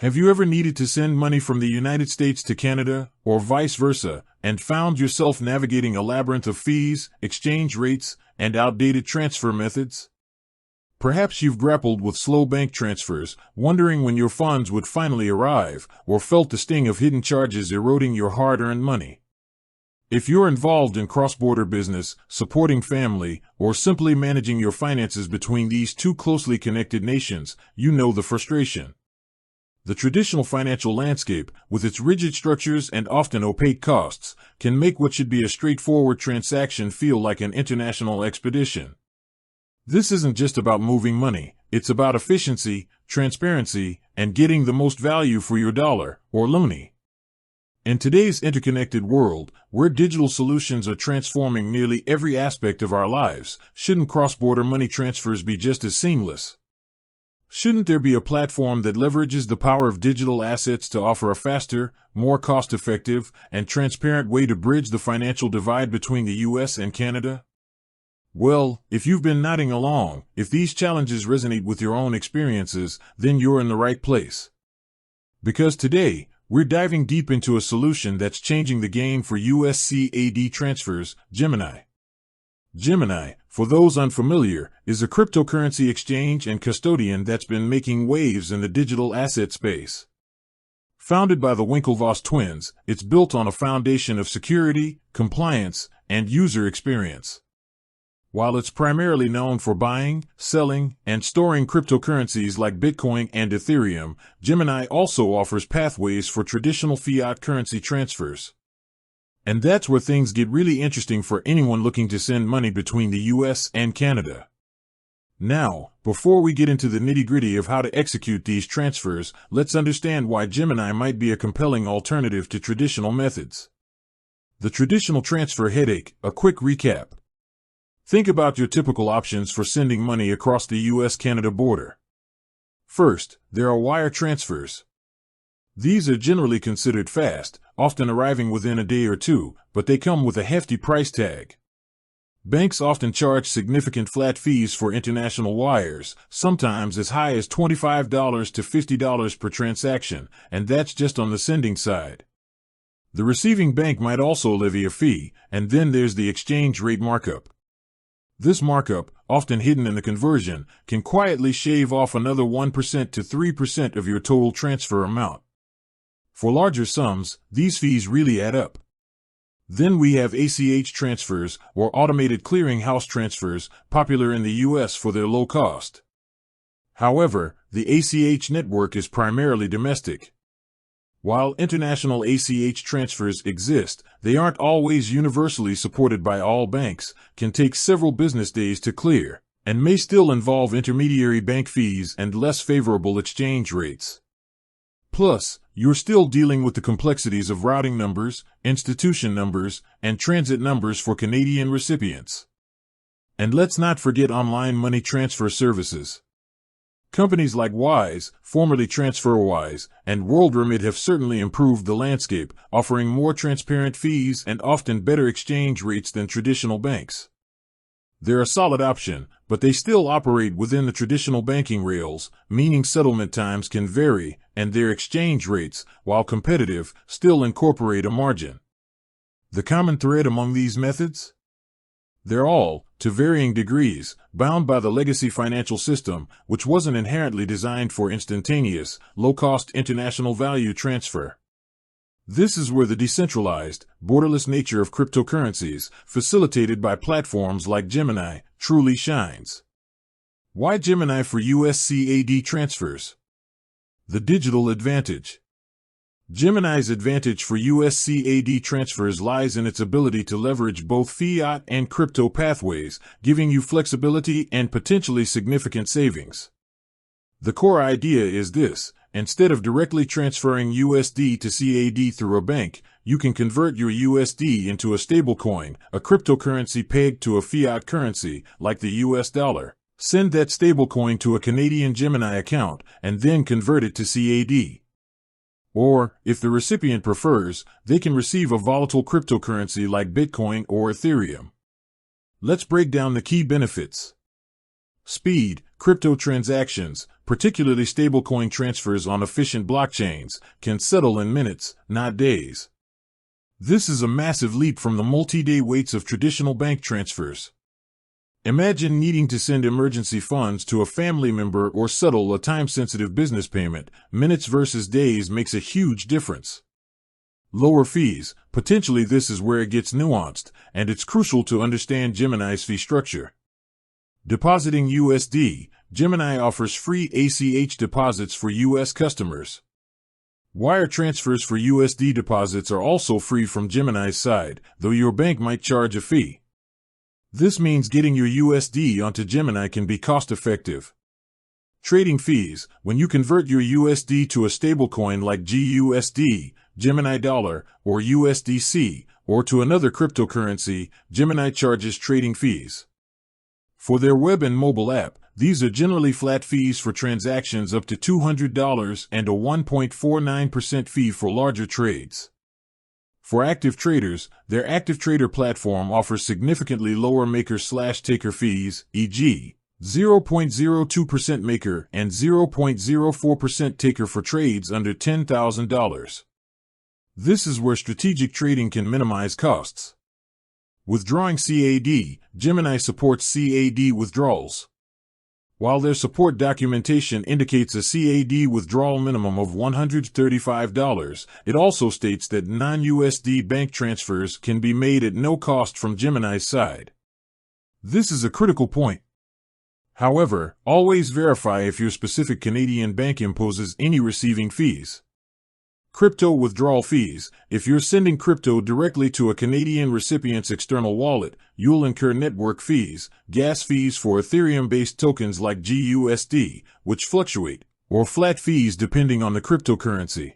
Have you ever needed to send money from the United States to Canada, or vice versa, and found yourself navigating a labyrinth of fees, exchange rates, and outdated transfer methods? Perhaps you've grappled with slow bank transfers, wondering when your funds would finally arrive, or felt the sting of hidden charges eroding your hard-earned money. If you're involved in cross-border business, supporting family, or simply managing your finances between these two closely connected nations, you know the frustration. The traditional financial landscape, with its rigid structures and often opaque costs, can make what should be a straightforward transaction feel like an international expedition. This isn't just about moving money, it's about efficiency, transparency, and getting the most value for your dollar, or loonie. In today's interconnected world, where digital solutions are transforming nearly every aspect of our lives, shouldn't cross-border money transfers be just as seamless? Shouldn't there be a platform that leverages the power of digital assets to offer a faster, more cost-effective, and transparent way to bridge the financial divide between the U.S. and Canada? Well, if you've been nodding along, if these challenges resonate with your own experiences, then you're in the right place. Because today, we're diving deep into a solution that's changing the game for U.S. CAD transfers, Gemini. Gemini, for those unfamiliar, is a cryptocurrency exchange and custodian that's been making waves in the digital asset space. Founded by the Winklevoss twins, it's built on a foundation of security, compliance, and user experience. While it's primarily known for buying, selling, and storing cryptocurrencies like Bitcoin and Ethereum, Gemini also offers pathways for traditional fiat currency transfers. And that's where things get really interesting for anyone looking to send money between the U.S. and Canada. Now, before we get into the nitty-gritty of how to execute these transfers, let's understand why Gemini might be a compelling alternative to traditional methods. The traditional transfer headache, a quick recap. Think about your typical options for sending money across the U.S.-Canada border. First, there are wire transfers. These are generally considered fast, often arriving within a day or two, but they come with a hefty price tag. Banks often charge significant flat fees for international wires, sometimes as high as $25 to $50 per transaction, and that's just on the sending side. The receiving bank might also levy a fee, and then there's the exchange rate markup. This markup, often hidden in the conversion, can quietly shave off another 1% to 3% of your total transfer amount. For larger sums, these fees really add up. Then we have ACH transfers, or automated clearinghouse transfers, popular in the U.S. for their low cost. However, the ACH network is primarily domestic. While international ACH transfers exist, they aren't always universally supported by all banks, can take several business days to clear, and may still involve intermediary bank fees and less favorable exchange rates. Plus, you're still dealing with the complexities of routing numbers, institution numbers, and transit numbers for Canadian recipients. And let's not forget online money transfer services. Companies like Wise, formerly TransferWise, and WorldRemit have certainly improved the landscape, offering more transparent fees and often better exchange rates than traditional banks. They're a solid option, but they still operate within the traditional banking rails, meaning settlement times can vary, and their exchange rates, while competitive, still incorporate a margin. The common thread among these methods? They're all, to varying degrees, bound by the legacy financial system, which wasn't inherently designed for instantaneous, low-cost international value transfer. This is where the decentralized, borderless nature of cryptocurrencies, facilitated by platforms like Gemini, truly shines. Why Gemini for U.S. CAD transfers? The digital advantage. Gemini's advantage for U.S. CAD transfers lies in its ability to leverage both fiat and crypto pathways, giving you flexibility and potentially significant savings. The core idea is this: instead of directly transferring USD to CAD through a bank, you can convert your USD into a stablecoin, a cryptocurrency pegged to a fiat currency, like the US dollar. Send that stablecoin to a Canadian Gemini account, and then convert it to CAD. Or, if the recipient prefers, they can receive a volatile cryptocurrency like Bitcoin or Ethereum. Let's break down the key benefits. Speed. Crypto transactions, particularly stablecoin transfers on efficient blockchains, can settle in minutes, not days. This is a massive leap from the multi-day waits of traditional bank transfers. Imagine needing to send emergency funds to a family member or settle a time-sensitive business payment. Minutes versus days makes a huge difference. Lower fees. Potentially this is where it gets nuanced, and it's crucial to understand Gemini's fee structure. Depositing USD. Gemini offers free ACH deposits for U.S. customers. Wire transfers for USD deposits are also free from Gemini's side, though your bank might charge a fee. This means getting your USD onto Gemini can be cost-effective. Trading fees. When you convert your USD to a stablecoin like GUSD, Gemini Dollar, or USDC, or to another cryptocurrency, Gemini charges trading fees. For their web and mobile app, these are generally flat fees for transactions up to $200 and a 1.49% fee for larger trades. For active traders, their Active Trader platform offers significantly lower maker/taker fees, e.g., 0.02% maker and 0.04% taker for trades under $10,000. This is where strategic trading can minimize costs. Withdrawing CAD. Gemini supports CAD withdrawals. While their support documentation indicates a CAD withdrawal minimum of $135, it also states that non-USD bank transfers can be made at no cost from Gemini's side. This is a critical point. However, always verify if your specific Canadian bank imposes any receiving fees. Crypto withdrawal fees. If you're sending crypto directly to a Canadian recipient's external wallet, you'll incur network fees, gas fees for Ethereum-based tokens like GUSD, which fluctuate, or flat fees depending on the cryptocurrency.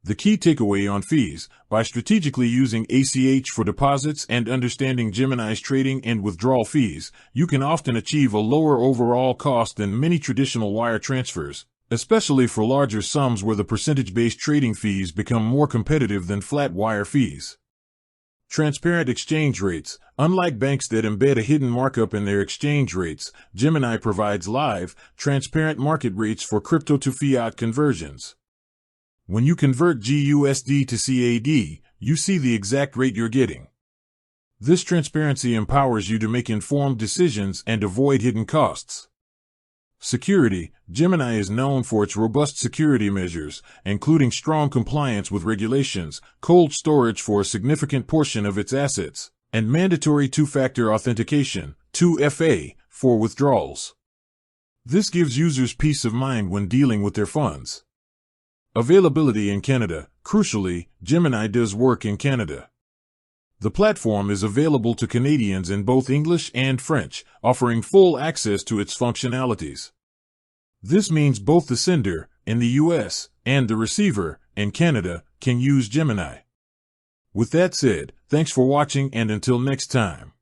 The key takeaway on fees: by strategically using ACH for deposits and understanding Gemini's trading and withdrawal fees, you can often achieve a lower overall cost than many traditional wire transfers, especially for larger sums where the percentage-based trading fees become more competitive than flat wire fees. Transparent exchange rates. Unlike banks that embed a hidden markup in their exchange rates, Gemini provides live, transparent market rates for crypto to fiat conversions. When you convert GUSD to CAD, you see the exact rate you're getting. This transparency empowers you to make informed decisions and avoid hidden costs. Security. Gemini is known for its robust security measures, including strong compliance with regulations, cold storage for a significant portion of its assets, and mandatory two-factor authentication, 2FA, for withdrawals. This gives users peace of mind when dealing with their funds. Availability in Canada. Crucially, Gemini does work in Canada. The platform is available to Canadians in both English and French, offering full access to its functionalities. This means both the sender, in the US, and the receiver, in Canada, can use Gemini. With that said, thanks for watching, and until next time.